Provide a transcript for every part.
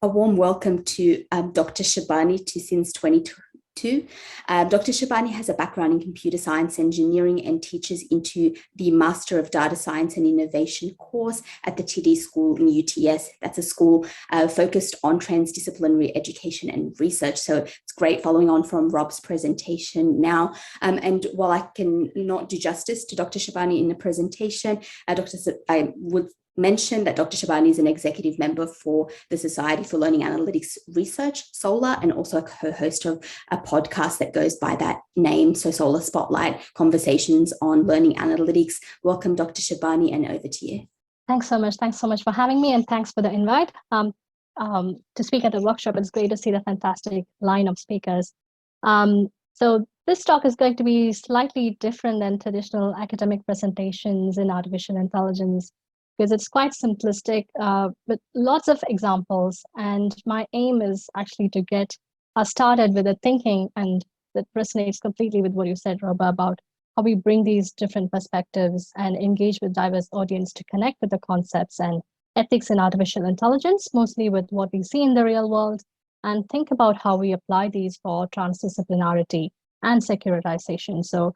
A warm welcome to Dr. Shibani to Since 2022. Dr. Shibani has a background in computer science engineering and teaches into the Master of Data Science and Innovation course at the TD School in UTS. That's a school focused on transdisciplinary education and research. So it's great following on from Rob's presentation now. And while I can not do justice to Dr. Shibani in the presentation, I would mention that Dr. Shibani is an executive member for the Society for Learning Analytics Research, SOLAR, and also a co-host of a podcast that goes by that name, so SOLAR Spotlight, Conversations on Learning Analytics. Welcome, Dr. Shibani, and over to you. Thanks so much. Thanks so much for having me, and thanks for the invite. To speak at the workshop, it's great to see the fantastic line of speakers. So this talk is going to be slightly different than traditional academic presentations in artificial intelligence, because it's quite simplistic, with lots of examples. And my aim is actually to get us started with the thinking, and that resonates completely with what you said, Rob, about how we bring these different perspectives and engage with diverse audience to connect with the concepts and ethics in artificial intelligence, mostly with what we see in the real world, and think about how we apply these for transdisciplinarity and securitization. So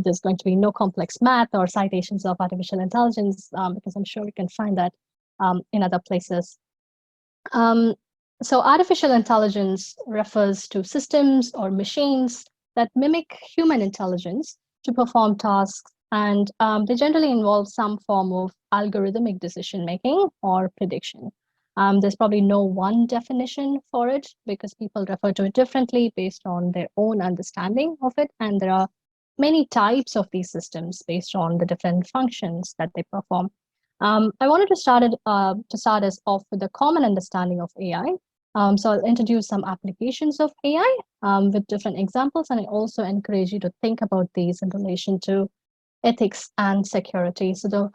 there's going to be no complex math or citations of artificial intelligence, because I'm sure we can find that in other places. So artificial intelligence refers to systems or machines that mimic human intelligence to perform tasks, and they generally involve some form of algorithmic decision-making or prediction. There's probably no one definition for it, because people refer to it differently based on their own understanding of it, and there are many types of these systems based on the different functions that they perform. I wanted to start us off with a common understanding of AI. So I'll introduce some applications of AI with different examples, and I also encourage you to think about these in relation to ethics and security. So the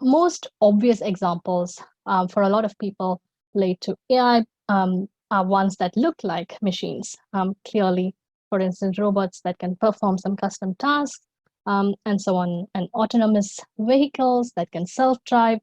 most obvious examples for a lot of people relate to AI are ones that look like machines, clearly. For instance, robots that can perform some custom tasks, and so on, and autonomous vehicles that can self-drive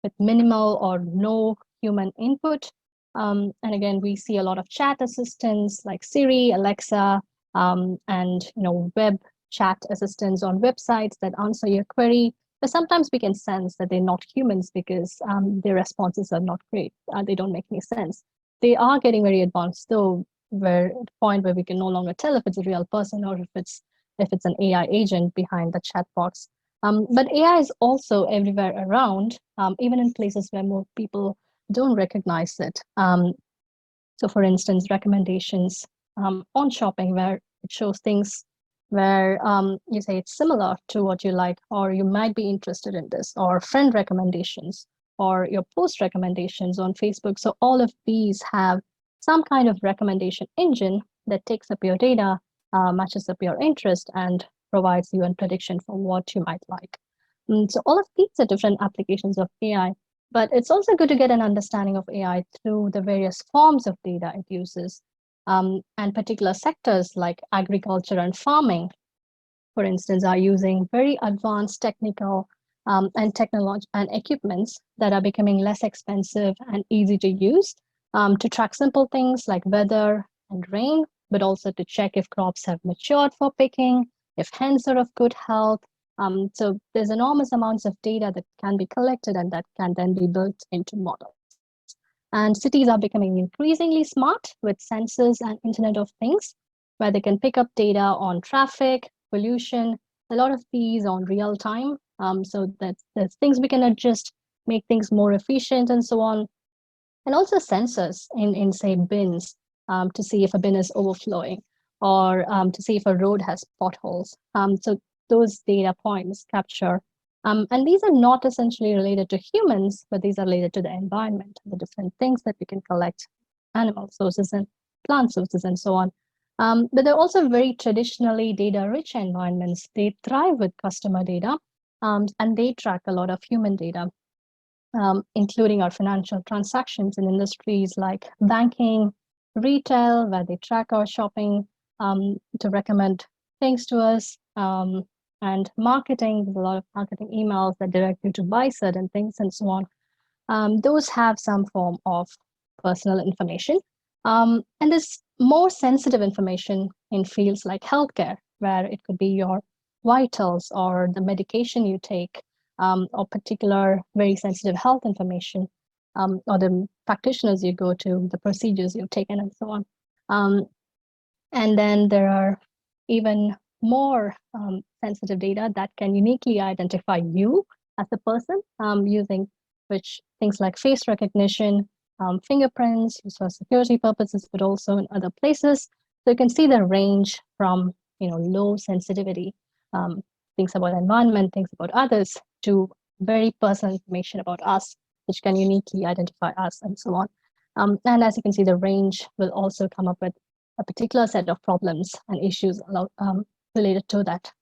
with minimal or no human input. And again, we see a lot of chat assistants like Siri, Alexa, and web chat assistants on websites that answer your query. But sometimes we can sense that they're not humans because their responses are not great. They don't make any sense. They are getting very advanced, though, where at the point where we can no longer tell if it's a real person or if it's an AI agent behind the chat box. But AI is also everywhere around, even in places where more people don't recognize it. So for instance, recommendations on shopping, where it shows things where you say it's similar to what you like, or you might be interested in this, or friend recommendations, or your post recommendations on Facebook. So all of these have some kind of recommendation engine that takes up your data, matches up your interest, and provides you a prediction for what you might like. So all of these are different applications of AI, but it's also good to get an understanding of AI through the various forms of data it uses, and particular sectors like agriculture and farming, for instance, are using very advanced technical and technology and equipments that are becoming less expensive and easy to use to track simple things like weather and rain, but also to check if crops have matured for picking, if hens are of good health. So there's enormous amounts of data that can be collected and that can then be built into models. And cities are becoming increasingly smart with sensors and Internet of Things, where they can pick up data on traffic, pollution, a lot of these on real time, so that there's things we can adjust, make things more efficient and so on. And also sensors in say, bins, to see if a bin is overflowing, or to see if a road has potholes. So those data points capture. And these are not essentially related to humans, but these are related to the environment, the different things that we can collect, animal sources and plant sources and so on. But they're also very traditionally data-rich environments. They thrive with customer data, and they track a lot of human data, including our financial transactions in industries like banking, retail, where they track our shopping to recommend things to us, and marketing. There's a lot of marketing emails that direct you to buy certain things and so on. Those have some form of personal information. And there's more sensitive information in fields like healthcare, where it could be your vitals or the medication you take, or particular very sensitive health information, or the practitioners you go to, the procedures you've taken, and so on. And then there are even more sensitive data that can uniquely identify you as a person, using which things like face recognition, fingerprints, used for security purposes, but also in other places. So you can see the range from low sensitivity, things about environment, things about others, to very personal information about us, which can uniquely identify us, and so on. And as you can see, the range will also come up with a particular set of problems and issues related to that.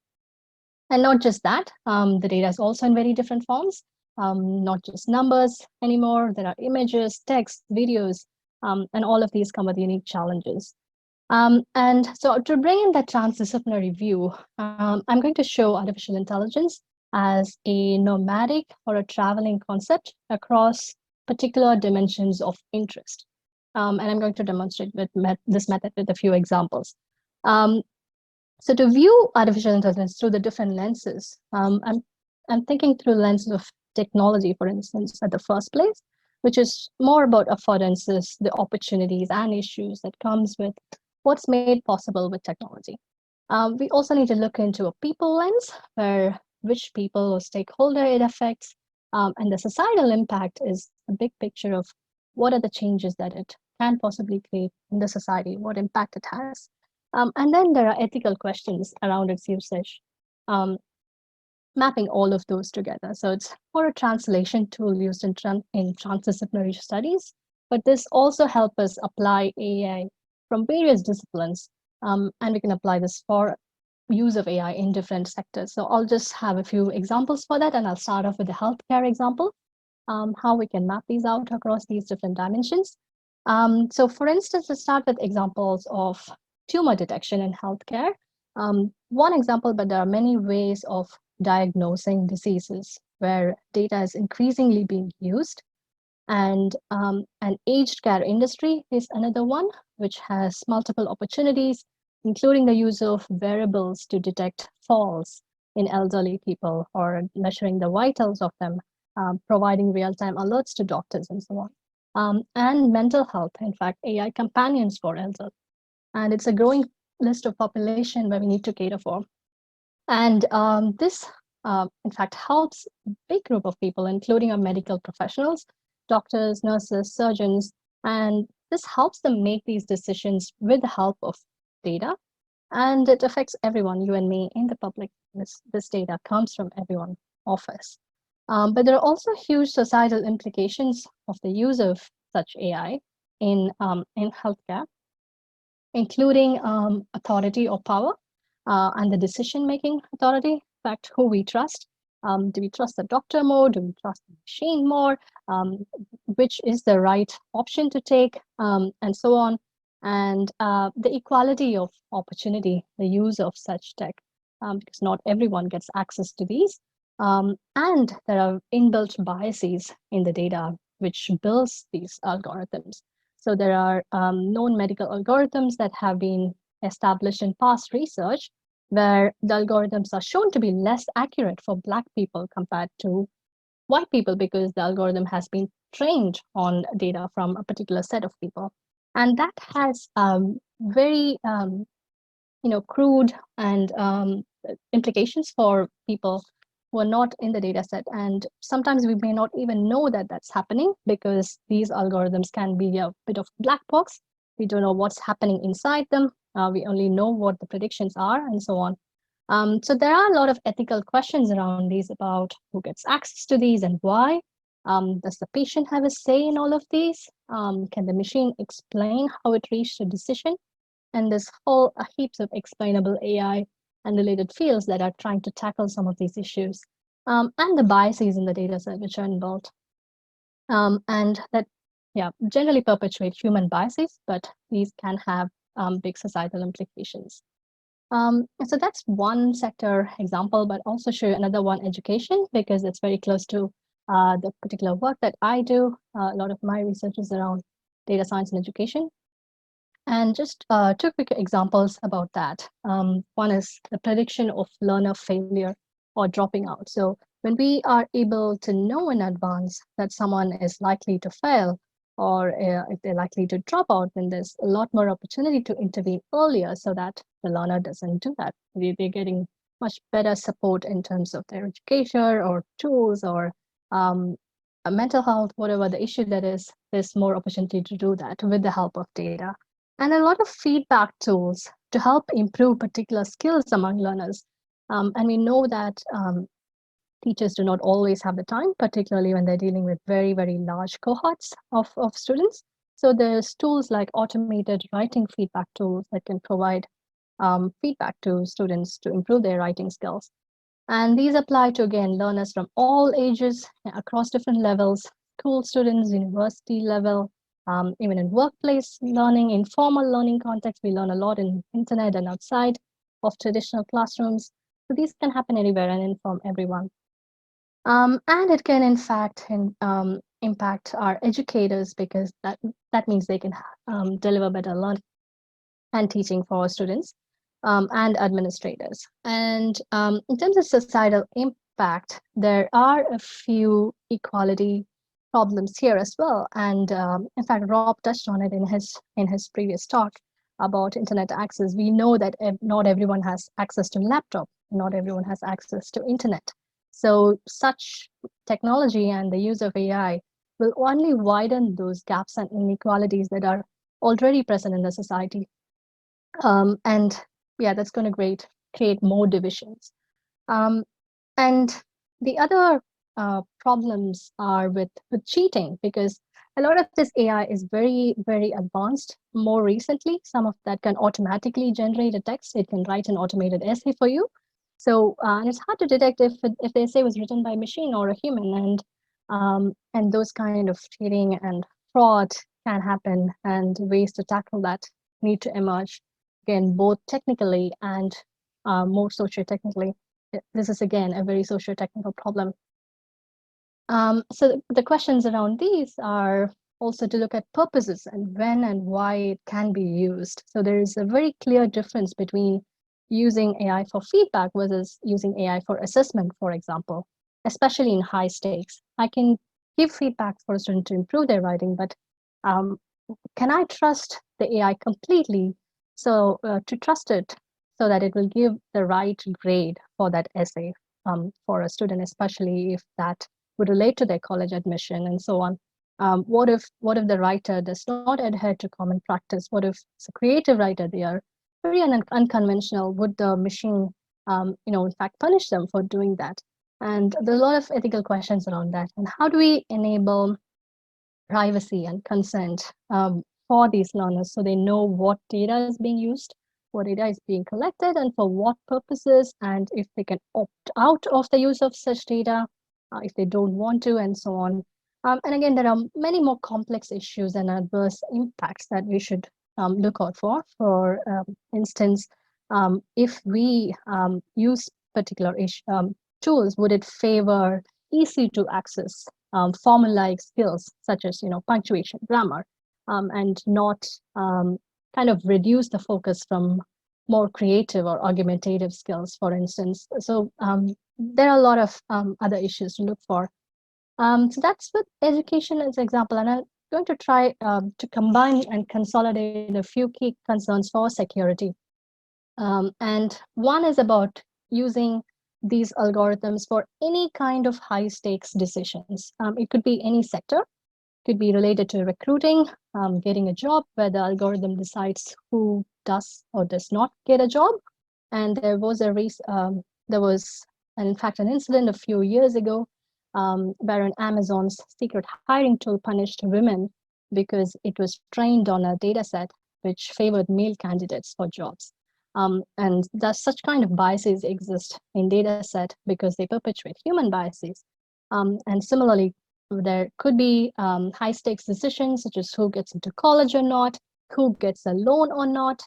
And not just that, the data is also in very different forms, not just numbers anymore. There are images, text, videos, and all of these come with unique challenges. And so to bring in that transdisciplinary view, I'm going to show artificial intelligence as a nomadic or a traveling concept across particular dimensions of interest. And I'm going to demonstrate with this method with a few examples. So to view artificial intelligence through the different lenses, I'm thinking through the lens of technology, for instance, at the first place, which is more about affordances, the opportunities and issues that comes with what's made possible with technology. We also need to look into a people lens, where which people or stakeholder it affects, and the societal impact is a big picture of what are the changes that it can possibly create in the society, what impact it has. And then there are ethical questions around its usage, mapping all of those together. So it's more a translation tool used in transdisciplinary studies, but this also helps us apply AI from various disciplines, and we can apply this for use of AI in different sectors. So I'll just have a few examples for that, and I'll start off with the healthcare example, how we can map these out across these different dimensions. So for instance, let's start with examples of tumor detection in healthcare. One example, but there are many ways of diagnosing diseases where data is increasingly being used. And an aged care industry is another one, which has multiple opportunities, including the use of wearables to detect falls in elderly people or measuring the vitals of them, providing real-time alerts to doctors and so on. And mental health, in fact, AI companions for elders. And it's a growing list of population where we need to cater for. And this, in fact, helps a big group of people, including our medical professionals, doctors, nurses, surgeons, and this helps them make these decisions with the help of data. And it affects everyone, you and me, in the public. This data comes from everyone of us. But there are also huge societal implications of the use of such AI in healthcare, including authority or power, and the decision-making authority. In fact, who we trust. Do we trust the doctor more? Do we trust the machine more? Which is the right option to take, and so on. And the equality of opportunity, the use of such tech, because not everyone gets access to these. And there are inbuilt biases in the data which builds these algorithms. So there are known medical algorithms that have been established in past research where the algorithms are shown to be less accurate for Black people compared to white people because the algorithm has been trained on data from a particular set of people. And that has very crude and implications for people who are not in the data set. And sometimes we may not even know that that's happening because these algorithms can be a bit of black box. We don't know what's happening inside them. We only know what the predictions are and so on. So there are a lot of ethical questions around these about who gets access to these and why. Does the patient have a say in all of these? Can the machine explain how it reached a decision? And there's whole heaps of explainable AI and related fields that are trying to tackle some of these issues, and the biases in the data set which are involved. And that, generally perpetuate human biases, but these can have big societal implications. So that's one sector example, but also show another one, education, because it's very close to the particular work that I do. A lot of my research is around data science in education. And just two quick examples about that. One is the prediction of learner failure or dropping out. So when we are able to know in advance that someone is likely to fail, or if they're likely to drop out, then there's a lot more opportunity to intervene earlier so that the learner doesn't do that. They're getting much better support in terms of their education or tools or mental health, whatever the issue that is, there's more opportunity to do that with the help of data. And a lot of feedback tools to help improve particular skills among learners. And we know that teachers do not always have the time, particularly when they're dealing with very, very large cohorts of students. So there's tools like automated writing feedback tools that can provide feedback to students to improve their writing skills. And these apply to, again, learners from all ages across different levels, school students, university level, even in workplace learning, informal learning context. We learn a lot in internet and outside of traditional classrooms. So these can happen anywhere and inform everyone. And it can, in fact, impact our educators, because that means they can deliver better learning and teaching for our students and administrators. And in terms of societal impact, there are a few equality problems here as well. And in fact, Rob touched on it in his previous talk about internet access. We know that not everyone has access to laptop, not everyone has access to internet. So such technology and the use of AI will only widen those gaps and inequalities that are already present in the society. And yeah, that's going to create more divisions. And the other problems are with cheating, because a lot of this AI is very, very advanced. More recently, some of that can automatically generate a text. It can write an automated essay for you. So and it's hard to detect if the essay was written by a machine or a human, and those kind of cheating and fraud can happen, and ways to tackle that need to emerge, again, both technically and more socio-technically. This is, again, a very socio-technical problem. So the questions around these are also to look at purposes and when and why it can be used. So there is a very clear difference between using AI for feedback versus using AI for assessment, for example, especially in high stakes. I can give feedback for a student to improve their writing, but can I trust the AI completely? So to trust it so that it will give the right grade for that essay for a student, especially if that would relate to their college admission and so on. What if the writer does not adhere to common practice? What if it's a creative writer? They are very unconventional. Would the machine, in fact, punish them for doing that? And there's a lot of ethical questions around that. And how do we enable privacy and consent for these learners, so they know what data is being used, what data is being collected, and for what purposes, and if they can opt out of the use of such data, if they don't want to, and so on. And again, there are many more complex issues and adverse impacts that we should look out for. For instance, if we use particular tools, would it favor easy to access formal-like skills such as punctuation, grammar, and not kind of reduce the focus from more creative or argumentative skills, for instance. So there are a lot of other issues to look for. So that's with education as an example, and I'm going to try to combine and consolidate a few key concerns for security. And one is about using these algorithms for any kind of high stakes decisions. It could be any sector, could be related to recruiting, getting a job, where the algorithm decides who does or does not get a job. And there was in fact, an incident a few years ago where an Amazon's secret hiring tool punished women because it was trained on a data set which favored male candidates for jobs. And thus such kind of biases exist in data set because they perpetuate human biases. And similarly, there could be high stakes decisions such as who gets into college or not, who gets a loan or not,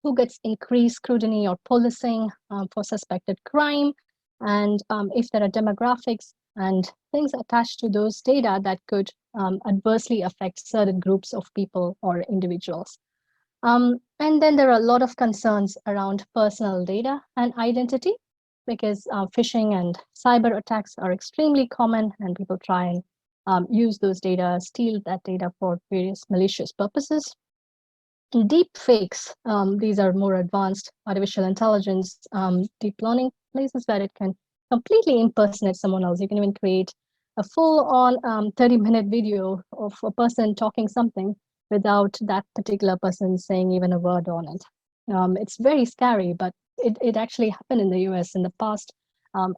who gets increased scrutiny or policing for suspected crime, and if there are demographics and things attached to those data that could adversely affect certain groups of people or individuals. And then there are a lot of concerns around personal data and identity, because phishing and cyber attacks are extremely common, and people try and use those data, steal that data for various malicious purposes. Deep fakes, these are more advanced artificial intelligence, deep learning places where it can completely impersonate someone else. You can even create a full-on 30-minute video of a person talking something without that particular person saying even a word on it. It's very scary, but it actually happened in the US in the past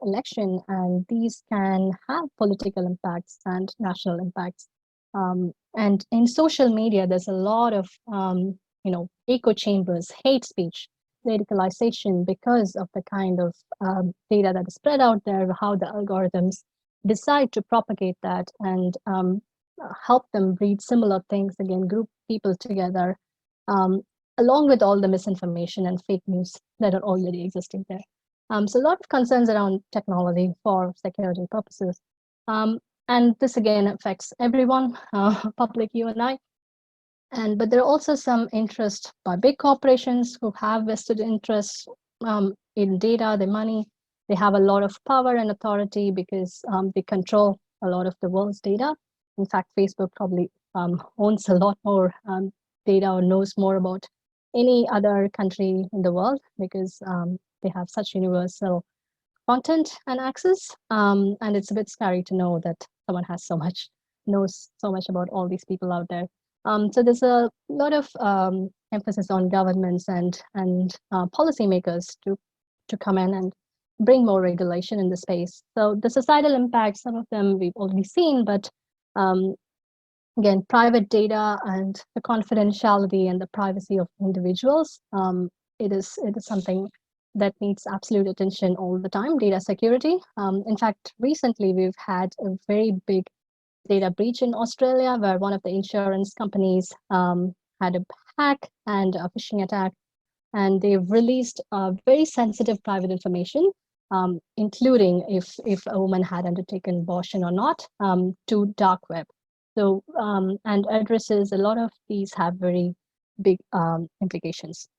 election, and these can have political impacts and national impacts. And in social media, there's a lot of echo chambers, hate speech, radicalization, because of the kind of data that is spread out there, how the algorithms decide to propagate that and help them read similar things, again, group people together, along with all the misinformation and fake news that are already existing there. So a lot of concerns around technology for security purposes. And this again affects everyone, public, you and I. But there are also some interest by big corporations who have vested interests in data, the money. They have a lot of power and authority because they control a lot of the world's data. In fact, Facebook probably owns a lot more data or knows more about any other country in the world, because they have such universal content and access. And it's a bit scary to know that someone knows so much about all these people out there. So there's a lot of emphasis on governments and policymakers to come in and bring more regulation in the space. So the societal impacts, some of them we've already seen, but again, private data and the confidentiality and the privacy of individuals, it is something that needs absolute attention all the time. Data security. In fact, recently we've had a very big data breach in Australia, where one of the insurance companies had a hack and a phishing attack, and they've released very sensitive private information, including if a woman had undertaken abortion or not, to dark web. So and addresses, a lot of these have very big implications.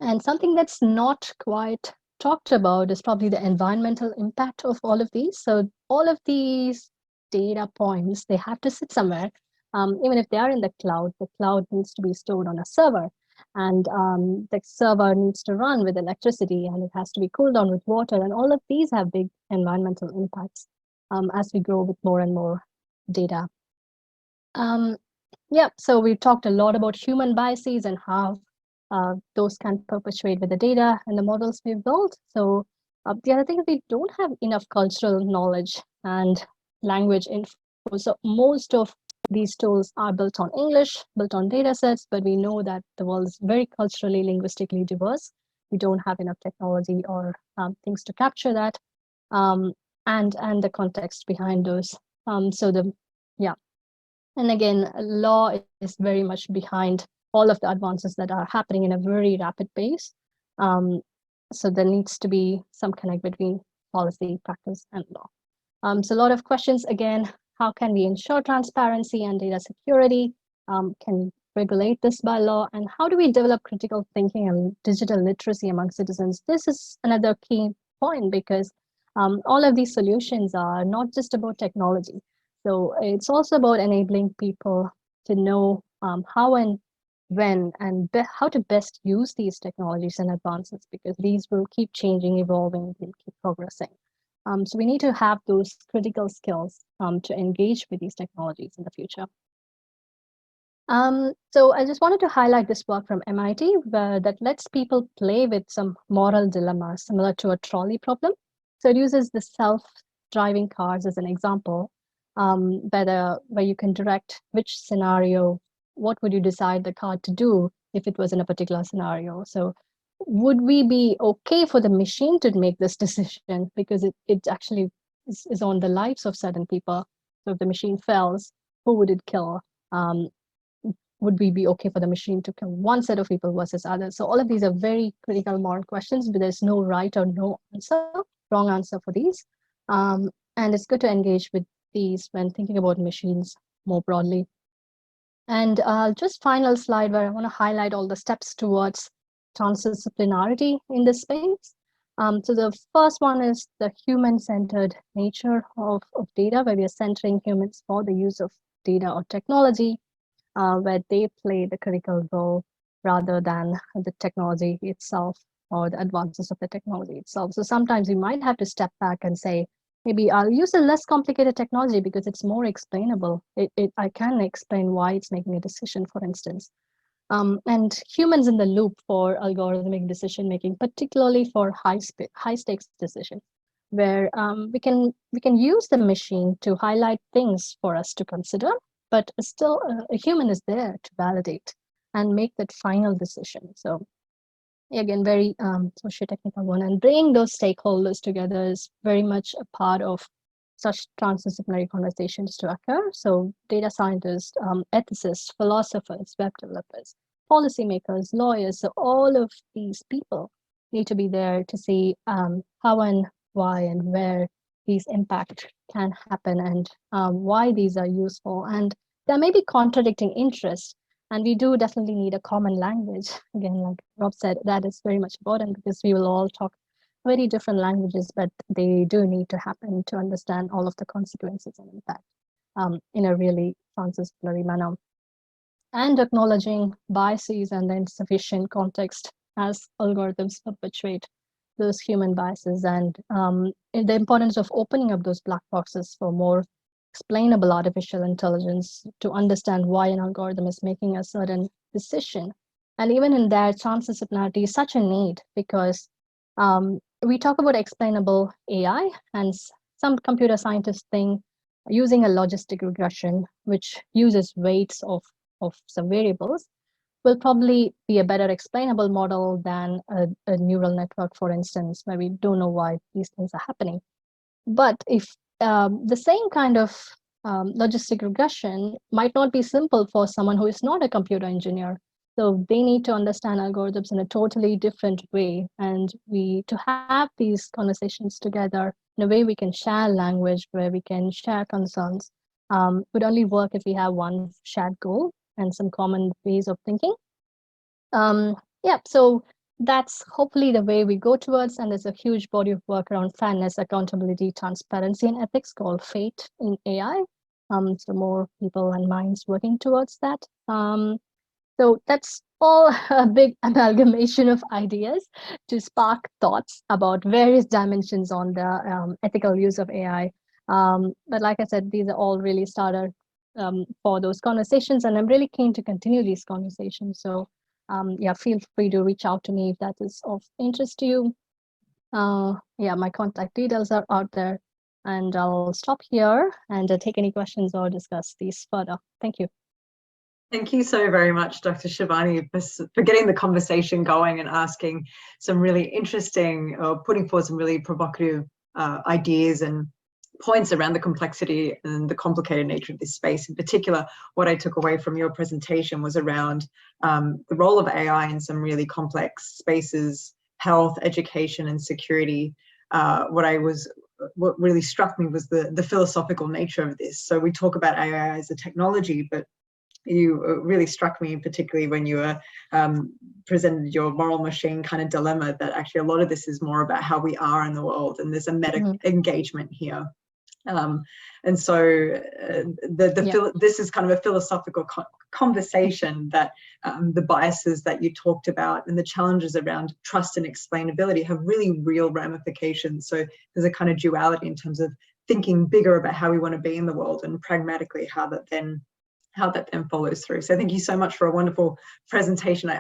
And something that's not quite talked about is probably the environmental impact of all of these. So all of these data points, they have to sit somewhere. Even if they are in the cloud needs to be stored on a server. And the server needs to run with electricity, and it has to be cooled down with water. And all of these have big environmental impacts as we grow with more and more data. Yeah, so we've talked a lot about human biases and how those can perpetuate with the data and the models we've built. So the other thing is we don't have enough cultural knowledge and language info. So most of these tools are built on English, built on data sets, but we know that the world is very culturally, linguistically diverse. We don't have enough technology or things to capture that, and the context behind those. And again, law is very much behind all of the advances that are happening in a very rapid pace. So there needs to be some connect between policy, practice, and law. So a lot of questions, again, how can we ensure transparency and data security? Can we regulate this by law? And how do we develop critical thinking and digital literacy among citizens? This is another key point, because all of these solutions are not just about technology. So it's also about enabling people to know how and when and how to best use these technologies and advances, because these will keep changing, evolving, and keep progressing. So we need to have those critical skills to engage with these technologies in the future. So I just wanted to highlight this work from MIT that lets people play with some moral dilemmas similar to a trolley problem. So it uses the self-driving cars as an example, where you can direct which scenario, what would you decide the car to do if it was in a particular scenario. So would we be okay for the machine to make this decision, because it actually is on the lives of certain people? So if the machine fails, who would it kill? Would we be okay for the machine to kill one set of people versus others? So all of these are very critical moral questions, but there's no right or no answer, wrong answer for these. And it's good to engage with these when thinking about machines more broadly. And just final slide where I want to highlight all the steps towards transdisciplinarity in this space. So the first one is the human-centered nature of data, where we are centering humans for the use of data or technology, where they play the critical role rather than the technology itself or the advances of the technology itself. So sometimes you might have to step back and say, maybe I'll use a less complicated technology because it's more explainable. I can explain why it's making a decision, for instance. And humans in the loop for algorithmic decision making, particularly for high stakes decisions, where we can use the machine to highlight things for us to consider, but still a human is there to validate and make that final decision. So again, very socio-technical one, and bringing those stakeholders together is very much a part of such transdisciplinary conversations to occur. So data scientists, ethicists, philosophers, web developers, policymakers, lawyers, so all of these people need to be there to see how and why and where these impacts can happen, and why these are useful. And there may be contradicting interests, and we do definitely need a common language. Again, like Rob said, that is very much important because we will all talk very different languages, but they do need to happen to understand all of the consequences and impact in a really transdisciplinary manner. And acknowledging biases and the insufficient context as algorithms perpetuate those human biases, and the importance of opening up those black boxes for more explainable artificial intelligence to understand why an algorithm is making a certain decision. And even in that, transdisciplinarity is such a need because we talk about explainable AI, and some computer scientists think using a logistic regression, which uses weights of some variables, will probably be a better explainable model than a neural network, for instance, where we don't know why these things are happening. But if the same kind of logistic regression might not be simple for someone who is not a computer engineer. So they need to understand algorithms in a totally different way. And to have these conversations together in a way we can share language, where we can share concerns, would only work if we have one shared goal and some common ways of thinking. Yeah, so that's hopefully the way we go towards, and there's a huge body of work around fairness, accountability, transparency, and ethics called FATE in AI. So more people and minds working towards that. So that's all a big amalgamation of ideas to spark thoughts about various dimensions on the ethical use of AI. But like I said, these are all really starter for those conversations, and I'm really keen to continue these conversations. So yeah, feel free to reach out to me if that is of interest to you. Yeah, my contact details are out there, and I'll stop here and take any questions or discuss these further. Thank you. Thank you so very much, Dr. Shibani, for getting the conversation going and asking some really interesting, putting forward some really provocative ideas and points around the complexity and the complicated nature of this space. In particular, what I took away from your presentation was around the role of AI in some really complex spaces, health, education, and security. What really struck me was the philosophical nature of this. So we talk about AI as a technology, but you really struck me particularly when you were presented your moral machine kind of dilemma, that actually a lot of this is more about how we are in the world, and there's a meta engagement here. And so this is kind of a philosophical conversation that the biases that you talked about and the challenges around trust and explainability have really real ramifications. So there's a kind of duality in terms of thinking bigger about how we want to be in the world, and pragmatically how that then follows through. So thank you so much for a wonderful presentation.